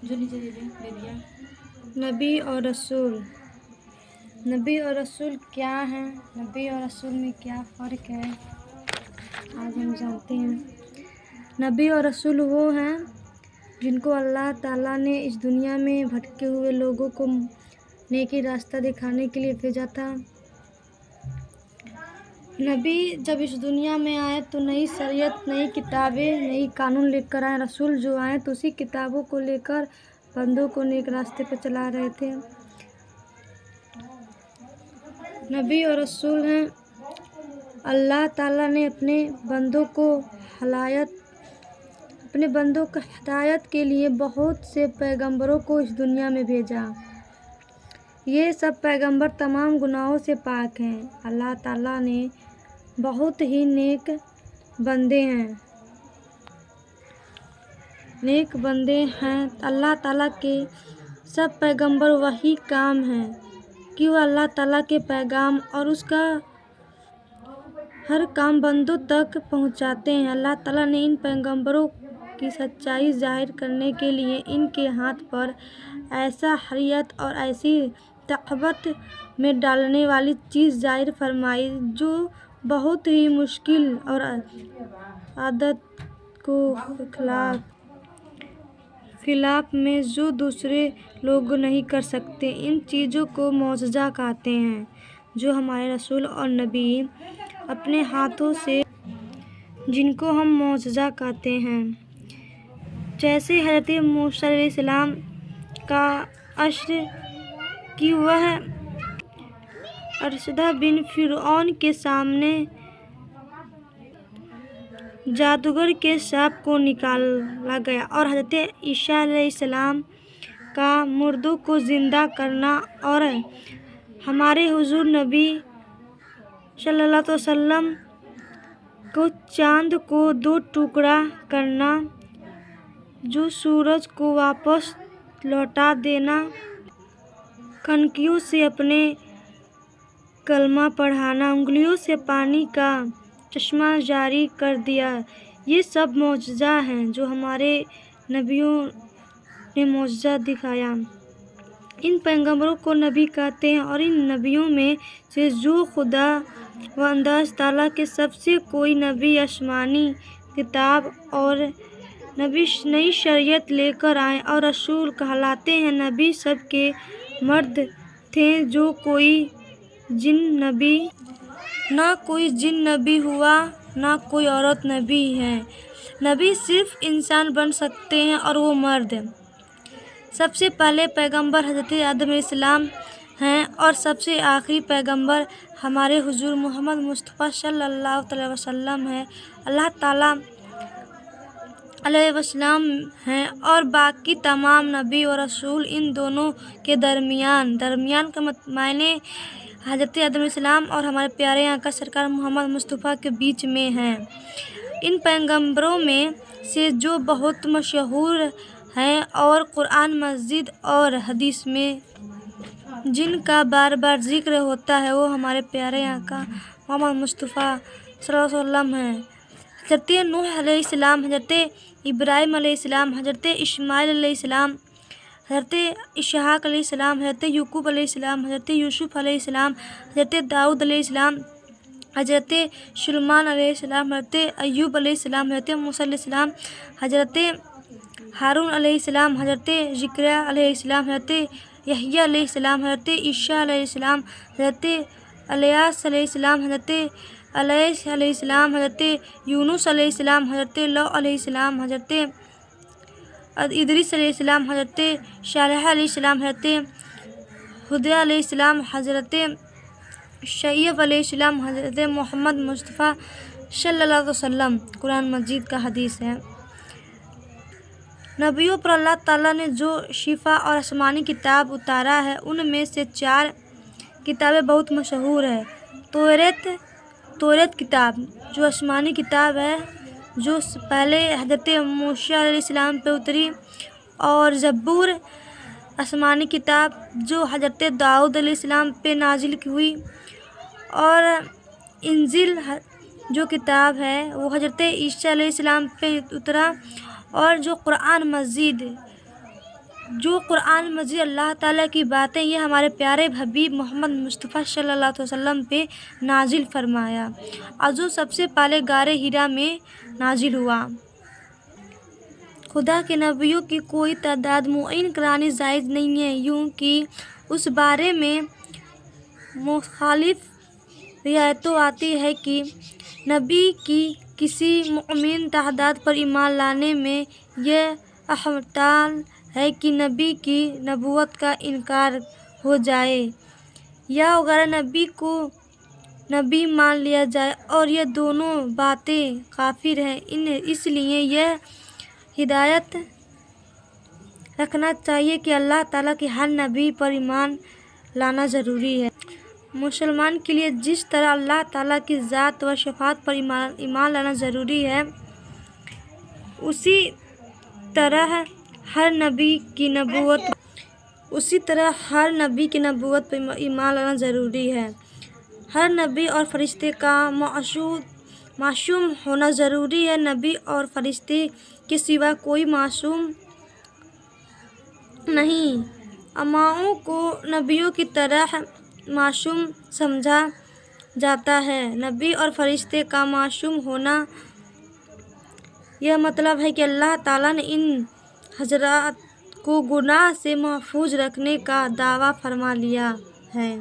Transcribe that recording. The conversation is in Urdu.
جو نیچے دے دیا۔ نبی اور رسول۔ نبی اور رسول کیا ہیں؟ نبی اور رسول میں کیا فرق ہے؟ آج ہم جانتے ہیں۔ نبی اور رسول وہ ہیں جن کو اللہ تعالیٰ نے اس دنیا میں بھٹکے ہوئے لوگوں کو نیکی راستہ دکھانے کے لیے بھیجا تھا۔ نبی جب اس دنیا میں آئے تو نئی شریعت، نئی کتابیں، نئی قانون لے کر آئے۔ رسول جو آئے تو اسی کتابوں کو لے کر بندوں کو نیک راستے پہ چلا رہے تھے۔ نبی اور رسول ہیں اللہ تعالیٰ نے اپنے بندوں کو ہدایت کے لیے بہت سے پیغمبروں کو اس دنیا میں بھیجا۔ یہ سب پیغمبر تمام گناہوں سے پاک ہیں۔ اللہ تعالیٰ نے بہت ہی نیک بندے ہیں۔ اللہ تعالیٰ کے سب پیغمبر وہی کام ہے کہ وہ اللہ تعالیٰ کے پیغام اور اس کا ہر کام بندوں تک پہنچاتے ہیں۔ اللہ تعالیٰ نے ان پیغمبروں کی سچائی ظاہر کرنے کے لیے ان کے ہاتھ پر ایسا حریت اور ایسی طاقت میں ڈالنے والی چیز ظاہر فرمائی جو بہت ہی مشکل اور عادت کو خلاف میں جو دوسرے لوگ نہیں کر سکتے۔ ان چیزوں کو معجزہ کہتے ہیں جو ہمارے رسول اور نبی اپنے ہاتھوں سے جن کو ہم معجزہ کہتے ہیں، جیسے حضرت موسیٰ علیہ السلام کا عصر کہ وہ ارشدہ بن فرعون کے سامنے جادوگر کے سانپ کو نکالا گیا، اور حضرت عیسیٰ علیہ السلام کا مردوں کو زندہ کرنا، اور ہمارے حضور نبی صلی اللہ علیہ وسلم کو چاند کو 2 ٹکڑا کرنا، جو سورج کو واپس لوٹا دینا، کھنکیوں سے اپنے کلمہ پڑھانا، انگلیوں سے پانی کا چشمہ جاری کر دیا، یہ سب معجزات ہیں جو ہمارے نبیوں نے معجزہ دکھایا۔ ان پیغمبروں کو نبی کہتے ہیں، اور ان نبیوں میں سے جو خدا بنداز تعالیٰ کے سب سے کوئی نبی آسمانی کتاب اور نئی شریعت لے کر آئے اور رسول کہلاتے ہیں۔ نبی سب کے مرد تھے، جو کوئی نہ کوئی جن نبی ہوا، نہ کوئی عورت نبی ہے۔ نبی صرف انسان بن سکتے ہیں اور وہ مرد۔ سب سے پہلے پیغمبر حضرت آدم علیہ السلام ہیں، اور سب سے آخری پیغمبر ہمارے حضور محمد مصطفیٰ صلی اللہ علیہ وسلم ہیں۔ اللہ تعالیٰ علیہ وسلم ہیں، اور باقی تمام نبی اور رسول ان دونوں کے درمیان کا معنی حضرت آدم علیہ السلام اور ہمارے پیارے آقا سرکار محمد مصطفیٰ کے بیچ میں ہیں۔ ان پیغمبروں میں سے جو بہت مشہور ہیں اور قرآن مجید اور حدیث میں جن کا بار بار ذکر ہوتا ہے، وہ ہمارے پیارے آقا محمد مصطفیٰ صلی اللہ علیہ وسلم ہیں۔ حضرت نوح علیہ السلام، حضرت ابراہیم علیہ السلام، حضرت اسماعیل علیہ السلام، حضرت اسحاق علیہ السلام، حضرت یعقوب علیہ السلام، حضرت یوسف علیہ السلام، حضرت داؤد علیہ السلام، حضرت سلیمان علیہ السلام، حضرت ایوب علیہ السلام، حضرت موسیٰ علیہ السلام، حضرت ہارون علیہ السلام، حضرت زکریا علیہ السلام، حضرت یحییٰ علیہ السلام، حضرت عیسیٰ علیہ السلام، حضرت الیاس علیہ السلام، حضرت علیہ السلام، حضرت یونس علیہ السلام، حضرت لوط علیہ السلام، حضرت ادریس علیہ السلام، حضرت صالح علیہ السلام، حضرت ہود علیہ السلام، حضرت شعیب علیہ السلام، حضرت محمد مصطفیٰ صلی اللہ علیہ وسلم۔ قرآن مجید کا حدیث ہے، نبیوں پر اللہ تعالیٰ نے جو شفا اور آسمانی کتاب اتارا ہے، ان میں سے 4 کتابیں بہت مشہور ہیں۔ توریت کتاب جو آسمانی کتاب ہے، جو پہلے حضرت موسیٰ علیہ السلام پہ اتری، اور زبور آسمانی کتاب جو حضرت داؤد علیہ السلام پہ نازل ہوئی، اور انجیل جو کتاب ہے وہ حضرت عیسیٰ علیہ السلام پہ اترا، اور جو قرآن مجید جو قرآن مجید اللہ تعالیٰ کی باتیں یہ ہمارے پیارے حبیب محمد مصطفیٰ صلی اللہ علیہ وسلم پہ نازل فرمایا، اور جو سب سے پہلے غار حرا میں نازل ہوا۔ خدا کے نبیوں کی کوئی تعداد معین کرانی جائز نہیں ہے، یوں کہ اس بارے میں مختلف روایتیں آتی ہیں کہ نبی کی کسی معین تعداد پر ایمان لانے میں یہ احتمال ہے کہ نبی کی نبوت کا انکار ہو جائے یا غیر نبی کو نبی مان لیا جائے، اور یہ دونوں باتیں کافر ہیں۔ اس لیے یہ ہدایت رکھنا چاہیے کہ اللہ تعالیٰ کے ہر نبی پر ایمان لانا ضروری ہے۔ مسلمان کے لیے جس طرح اللہ تعالیٰ کی ذات و صفات پر ایمان لانا ضروری ہے، اسی طرح ہر نبی کی نبوت پر ایمان لانا ضروری ہے۔ ہر نبی اور فرشتے کا معصوم ہونا ضروری ہے۔ نبی اور فرشتے کے سوا کوئی معصوم نہیں۔ امموں کو نبیوں کی طرح معصوم سمجھا جاتا ہے۔ نبی اور فرشتے کا معصوم ہونا یہ مطلب ہے کہ اللہ تعالیٰ نے ان حضرات کو گناہ سے محفوظ رکھنے کا دعویٰ فرما لیا ہے۔